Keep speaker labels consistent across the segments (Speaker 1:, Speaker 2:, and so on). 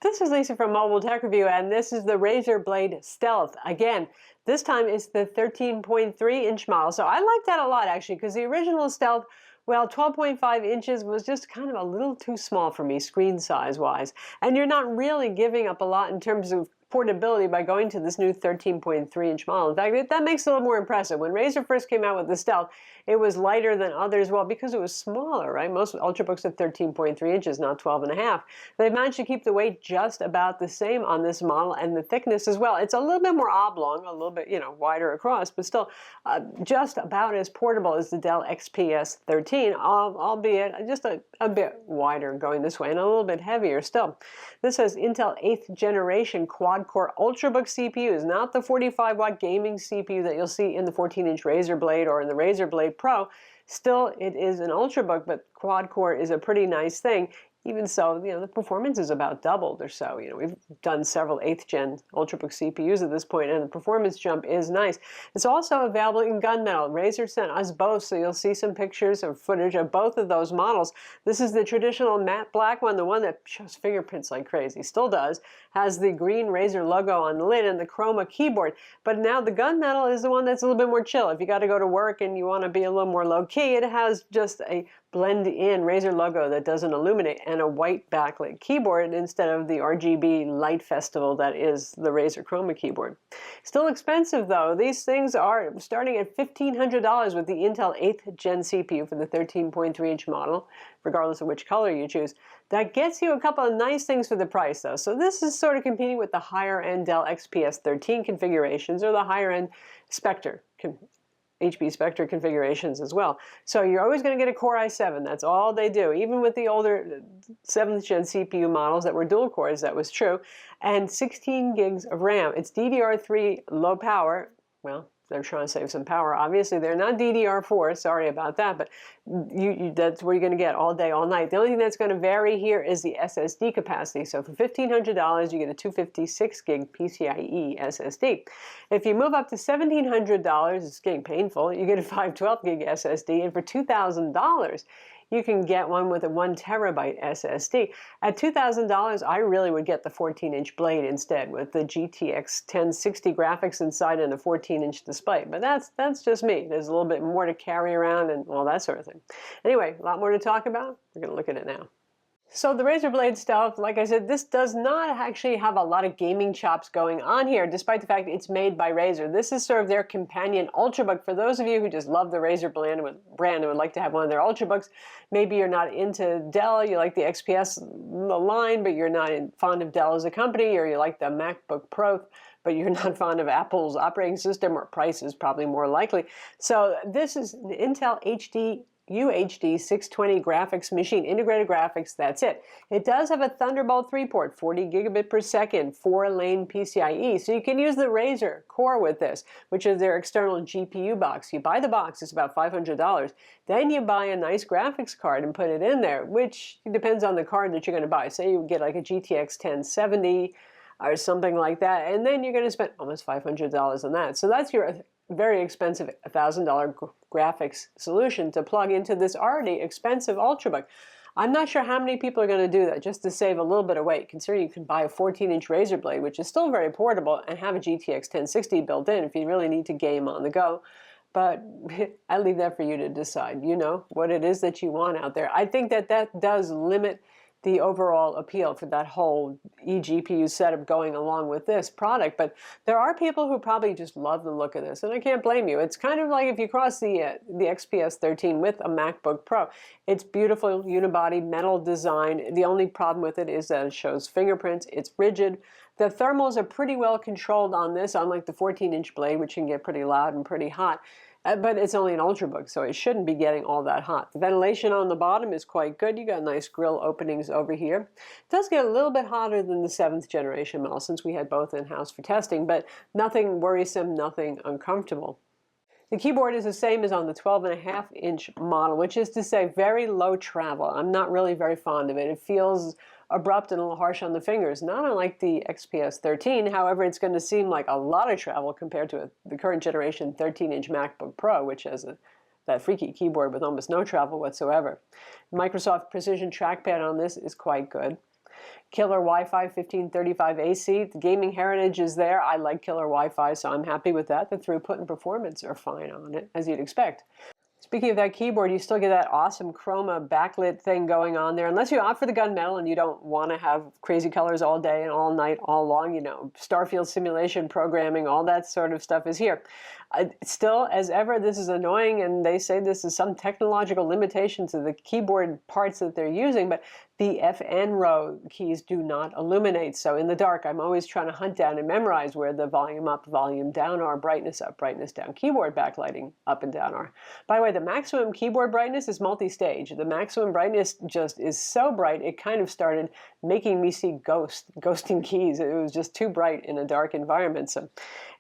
Speaker 1: This is Lisa from MobileTechReview, and this is the Razer Blade Stealth. Again, this time it's the 13.3-inch model. So I like that a lot, actually, because the original Stealth, well, 12.5 inches was just kind of a little too small for me, screen size-wise. And you're not really giving up a lot in terms of portability by going to this new 13.3-inch model. In fact, that makes it a little more impressive. When Razer first came out with the Stealth, it was lighter than others, well, because it was smaller, right? Most Ultrabooks are 13.3 inches, not 12.5. They've managed to keep the weight just about the same on this model, and the thickness as well. It's a little bit more oblong, a little bit, wider across, but still just about as portable as the Dell XPS 13, albeit just a bit wider going this way and a little bit heavier still. This has Intel 8th generation quad-core Ultrabook CPUs, not the 45-watt gaming CPU that you'll see in the 14-inch Razer Blade or in the Razer Blade Pro. Still, it is an Ultrabook, but quad-core is a pretty nice thing. Even so, the performance is about doubled or so. We've done several 8th gen Ultrabook CPUs at this point, and the performance jump is nice. It's also available in gunmetal. Razer sent us both, so you'll see some pictures or footage of both of those models. This is the traditional matte black one, the one that shows fingerprints like crazy, still does, has the green Razer logo on the lid and the chroma keyboard. But now the gunmetal is the one that's a little bit more chill. If you got to go to work and you want to be a little more low-key, it has just a blend-in Razer logo that doesn't illuminate and a white backlit keyboard instead of the RGB light festival that is the Razer Chroma keyboard. Still expensive though. These things are starting at $1,500 with the Intel 8th gen CPU for the 13.3-inch model, regardless of which color you choose. That gets you a couple of nice things for the price though. So this is sort of competing with the higher-end Dell XPS 13 configurations or the higher-end Spectre HP Spectre configurations as well. So you're always going to get a Core i7. That's all they do. Even with the older 7th gen CPU models that were dual cores, that was true. And 16 gigs of RAM. It's DDR3 low power. Well, they're trying to save some power. Obviously, they're not DDR4. Sorry about that, but that's where you're going to get all day, all night. The only thing that's going to vary here is the SSD capacity. So for $1,500, you get a 256 gig PCIe SSD. If you move up to $1,700, it's getting painful. You get a 512 gig SSD, and for $2,000, you can get one with a 1 terabyte SSD. At $2,000, I really would get the 14-inch Blade instead with the GTX 1060 graphics inside and a 14-inch display. But that's just me. There's a little bit more to carry around and all that sort of thing. Anyway, a lot more to talk about. We're going to look at it now. So the Razer Blade Stealth, like I said, this does not actually have a lot of gaming chops going on here, despite the fact that it's made by Razer. This is sort of their companion Ultrabook. For those of you who just love the Razer brand and would like to have one of their Ultrabooks, maybe you're not into Dell, you like the XPS line, but you're not fond of Dell as a company, or you like the MacBook Pro, but you're not fond of Apple's operating system, or price is probably more likely. So this is the Intel UHD 620 graphics machine, integrated graphics, that's it. It does have a Thunderbolt 3 port, 40 gigabit per second, 4-lane PCIe, so you can use the Razer Core with this, which is their external GPU box. You buy the box, it's about $500. Then you buy a nice graphics card and put it in there, which depends on the card that you're going to buy. Say you get like a GTX 1070 or something like that, and then you're going to spend almost $500 on that. So that's your very expensive $1,000 graphics solution to plug into this already expensive Ultrabook. I'm not sure how many people are going to do that just to save a little bit of weight, considering you can buy a 14-inch Razer Blade, which is still very portable, and have a GTX 1060 built in if you really need to game on the go. But I leave that for you to decide. You know what it is that you want out there. I think that does limit the overall appeal for that whole eGPU setup going along with this product. But there are people who probably just love the look of this, and I can't blame you. It's kind of like if you cross the XPS 13 with a MacBook Pro. It's beautiful unibody metal design. The only problem with it is that it shows fingerprints. It's rigid. The thermals are pretty well controlled on this, unlike the 14-inch Blade, which can get pretty loud and pretty hot. But it's only an Ultrabook, so it shouldn't be getting all that hot. The ventilation on the bottom is quite good. You got nice grill openings over here. It does get a little bit hotter than the 7th generation model, since we had both in-house for testing, but nothing worrisome, nothing uncomfortable. The keyboard is the same as on the 12.5-inch model, which is to say very low travel. I'm not really very fond of it. It feels abrupt and a little harsh on the fingers, not unlike the XPS 13. However, it's going to seem like a lot of travel compared to the current generation 13-inch MacBook Pro, which has a that freaky keyboard with almost no travel whatsoever. Microsoft Precision Trackpad on this is quite good. Killer Wi-Fi 1535 AC. The gaming heritage is there. I like killer Wi-Fi, so I'm happy with that. The throughput and performance are fine on it, as you'd expect. Speaking of that keyboard, you still get that awesome chroma backlit thing going on there. Unless you opt for the gunmetal and you don't want to have crazy colors all day and all night, all long, you know, Starfield simulation programming, all that sort of stuff is here. Still, as ever, this is annoying, and they say this is some technological limitation to the keyboard parts that they're using, but the FN row keys do not illuminate. So in the dark, I'm always trying to hunt down and memorize where the volume up, volume down are, brightness up, brightness down, keyboard backlighting up and down are. By the way, the maximum keyboard brightness is multi-stage. The maximum brightness just is so bright, it kind of started making me see ghosting keys. It was just too bright in a dark environment. So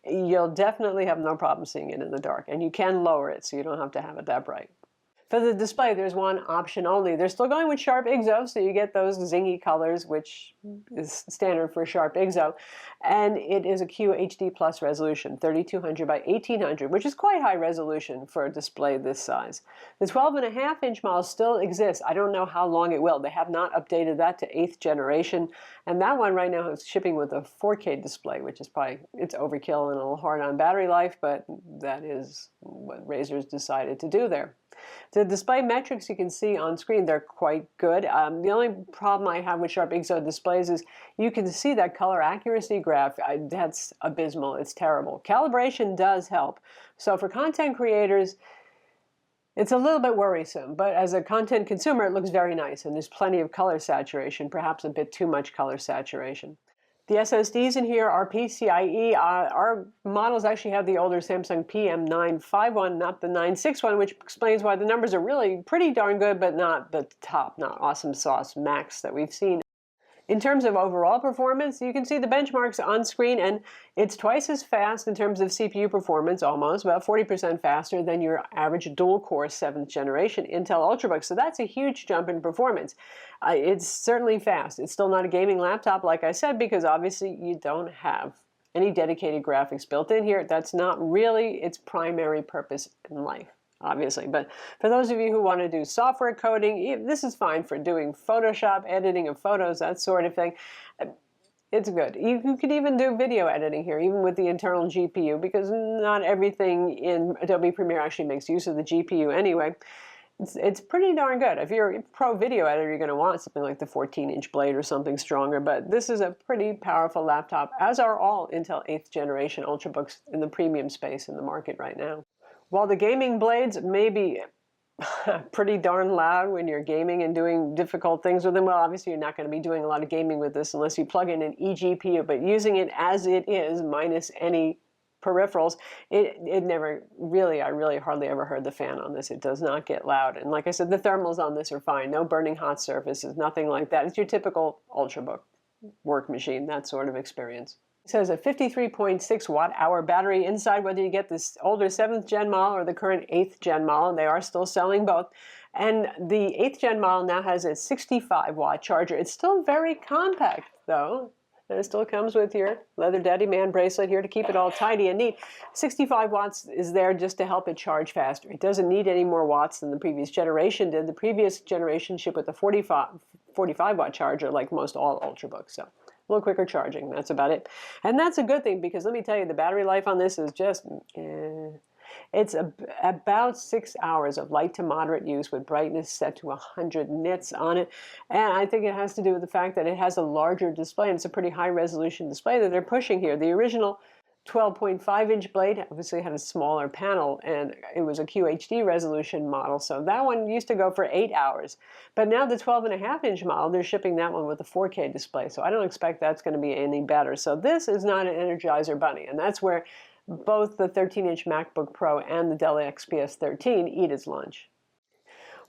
Speaker 1: you'll definitely have no problem seeing it in the dark. And you can lower it, so you don't have to have it that bright. For the display, there's one option only. They're still going with Sharp IGZO, so you get those zingy colors, which is standard for Sharp IGZO. And it is a QHD plus resolution, 3200 by 1800, which is quite high resolution for a display this size. The 12.5-inch model still exists. I don't know how long it will. They have not updated that to 8th generation. And that one right now is shipping with a 4K display, which is probably, it's overkill and a little hard on battery life, but that is what Razer's decided to do there. The display metrics you can see on screen, they're quite good. The only problem I have with Sharp IGZO displays is you can see that color accuracy graph. That's abysmal. It's terrible. Calibration does help. So for content creators, it's a little bit worrisome, but as a content consumer, it looks very nice, and there's plenty of color saturation, perhaps a bit too much color saturation. The SSDs in here are PCIe. Our models actually have the older Samsung PM951, not the 961, which explains why the numbers are really pretty darn good, but not the top, not awesome sauce max that we've seen. In terms of overall performance, you can see the benchmarks on screen, and it's twice as fast in terms of CPU performance, almost, about 40% faster than your average dual-core 7th generation Intel Ultrabook. So that's a huge jump in performance. It's certainly fast. It's still not a gaming laptop, like I said, because obviously you don't have any dedicated graphics built in here. That's not really its primary purpose in life, obviously. But for those of you who want to do software coding, this is fine for doing Photoshop, editing of photos, that sort of thing. It's good. You could even do video editing here, even with the internal GPU, because not everything in Adobe Premiere actually makes use of the GPU anyway. It's pretty darn good. If you're a pro video editor, you're going to want something like the 14-inch blade or something stronger, but this is a pretty powerful laptop, as are all Intel 8th generation Ultrabooks in the premium space in the market right now. While the gaming blades may be pretty darn loud when you're gaming and doing difficult things with them, well, obviously you're not going to be doing a lot of gaming with this unless you plug in an eGPU, but using it as it is, minus any peripherals, it never really, I really hardly ever heard the fan on this. It does not get loud. And like I said, the thermals on this are fine. No burning hot surfaces, nothing like that. It's your typical Ultrabook work machine, that sort of experience. It says a 53.6 watt-hour battery inside, whether you get this older 7th gen model or the current 8th gen model. They are still selling both. And the 8th gen model now has a 65 watt charger. It's still very compact, though. And it still comes with your leather daddy man bracelet here to keep it all tidy and neat. 65 watts is there just to help it charge faster. It doesn't need any more watts than the previous generation did. The previous generation shipped with a 45 watt charger, like most all Ultrabooks. So a little quicker charging, that's about it. And that's a good thing, because let me tell you, the battery life on this is just, it's about 6 hours of light to moderate use with brightness set to 100 nits on it. And I think it has to do with the fact that it has a larger display, and it's a pretty high resolution display that they're pushing here. The original 12.5-inch blade obviously had a smaller panel, and it was a QHD resolution model, so that one used to go for 8 hours. But now the 12.5-inch model, they're shipping that one with a 4K display, so I don't expect that's going to be any better. So this is not an Energizer Bunny, and that's where both the 13-inch MacBook Pro and the Dell XPS 13 eat its lunch.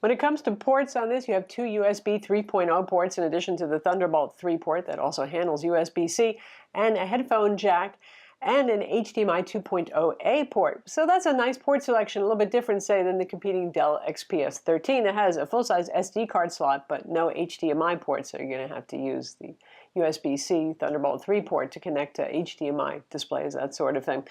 Speaker 1: When it comes to ports on this, you have two USB 3.0 ports in addition to the Thunderbolt 3 port that also handles USB-C, and a headphone jack. and an HDMI 2.0A port. So that's a nice port selection, a little bit different, say, than the competing Dell XPS 13 that has a full-size SD card slot but no HDMI port, so you're going to have to use the USB-C Thunderbolt 3 port to connect to HDMI displays, that sort of thing.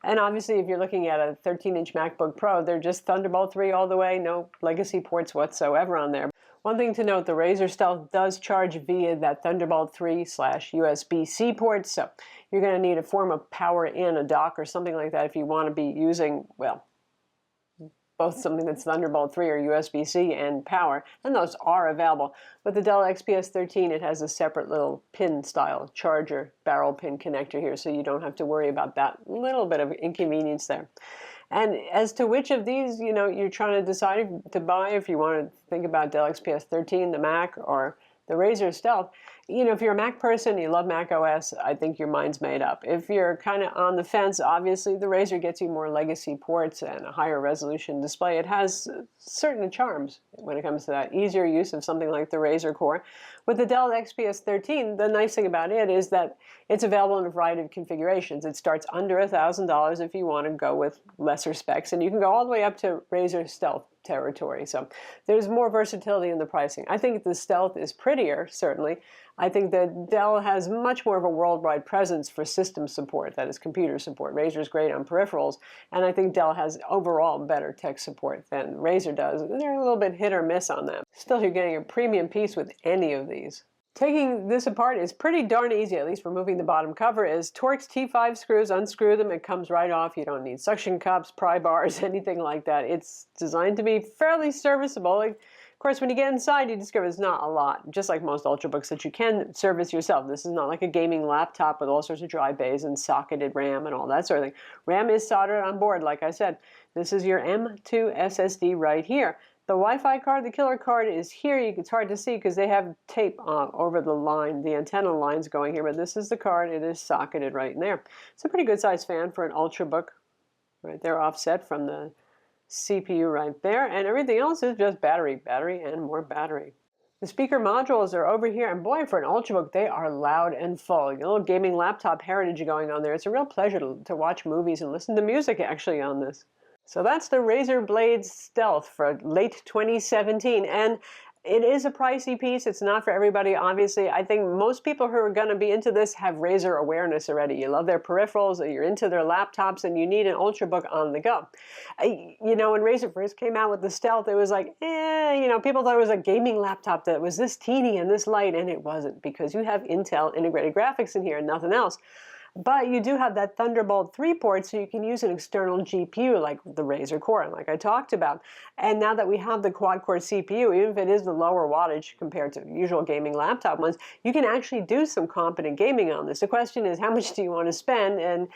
Speaker 1: And obviously, if you're looking at a 13-inch MacBook Pro, they're just Thunderbolt 3 all the way, no legacy ports whatsoever on there. One thing to note, the Razer Stealth does charge via that Thunderbolt 3/USB-C port, so you're going to need a form of power in, a dock or something like that if you want to be using, well, both something that's Thunderbolt 3 or USB-C and power, and those are available. With the Dell XPS 13, it has a separate little pin-style charger barrel pin connector here, so you don't have to worry about that little bit of inconvenience there. And as to which of these, you're trying to decide to buy, if you want to think about Dell XPS 13, the Mac, or the Razer Stealth, if you're a Mac person, you love Mac OS, I think your mind's made up. If you're kind of on the fence, obviously the Razer gets you more legacy ports and a higher resolution display. It has certain charms when it comes to that. Easier use of something like the Razer Core. With the Dell XPS 13, the nice thing about it is that it's available in a variety of configurations. It starts under $1,000 if you want to go with lesser specs, and you can go all the way up to Razer Stealth territory. So there's more versatility in the pricing. I think the Stealth is prettier, certainly. I think that Dell has much more of a worldwide presence for system support, that is computer support. Razer's great on peripherals, and I think Dell has overall better tech support than Razer does. They're a little bit hit or miss on that. Still, you're getting a premium piece with any of these. Taking this apart is pretty darn easy, at least removing the bottom cover, is Torx T5 screws, unscrew them, it comes right off. You don't need suction cups, pry bars, anything like that. It's designed to be fairly serviceable. Of course, when you get inside, you discover there's not a lot, just like most Ultrabooks, that you can service yourself. This is not like a gaming laptop with all sorts of dry bays and socketed RAM and all that sort of thing. RAM is soldered on board, like I said. This is your M2 SSD right here. The Wi-Fi card, the killer card, is here. It's hard to see because they have tape over the line, the antenna lines going here, but this is the card. It is socketed right in there. It's a pretty good size fan for an Ultrabook. Right there, offset from the CPU right there, and everything else is just battery, and more battery. The speaker modules are over here, and boy, for an Ultrabook, they are loud and full. A little gaming laptop heritage going on there. It's a real pleasure to watch movies and listen to music, actually, on this. So that's the Razer Blade Stealth for late 2017, and it is a pricey piece. It's not for everybody, obviously. I think most people who are going to be into this have Razer awareness already. You love their peripherals, you're into their laptops, and you need an Ultrabook on the go. When Razer first came out with the Stealth, it was like, people thought it was a gaming laptop that was this teeny and this light, and it wasn't, because you have Intel integrated graphics in here and nothing else. But you do have that Thunderbolt 3 port, so you can use an external GPU like the Razer Core, like I talked about. And now that we have the quad-core CPU, even if it is the lower wattage compared to usual gaming laptop ones, you can actually do some competent gaming on this. The question is, how much do you want to spend? And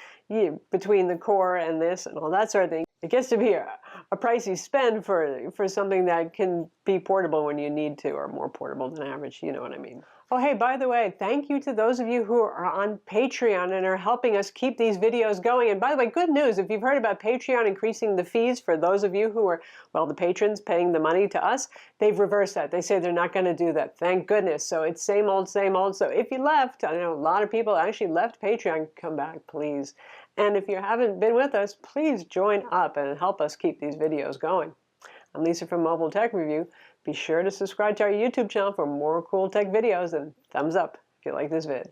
Speaker 1: between the Core and this and all that sort of thing, it gets to be a pricey spend for something that can be portable when you need to, or more portable than average, you know what I mean. Oh, hey, by the way, thank you to those of you who are on Patreon and are helping us keep these videos going. And by the way, good news, if you've heard about Patreon increasing the fees for those of you who are, well, the patrons paying the money to us, they've reversed that. They say they're not going to do that. Thank goodness. So it's same old, same old. So if you left, I know a lot of people actually left Patreon, come back, please. And if you haven't been with us, please join up and help us keep these videos going. I'm Lisa from Mobile Tech Review. Be sure to subscribe to our YouTube channel for more cool tech videos, and thumbs up if you like this vid.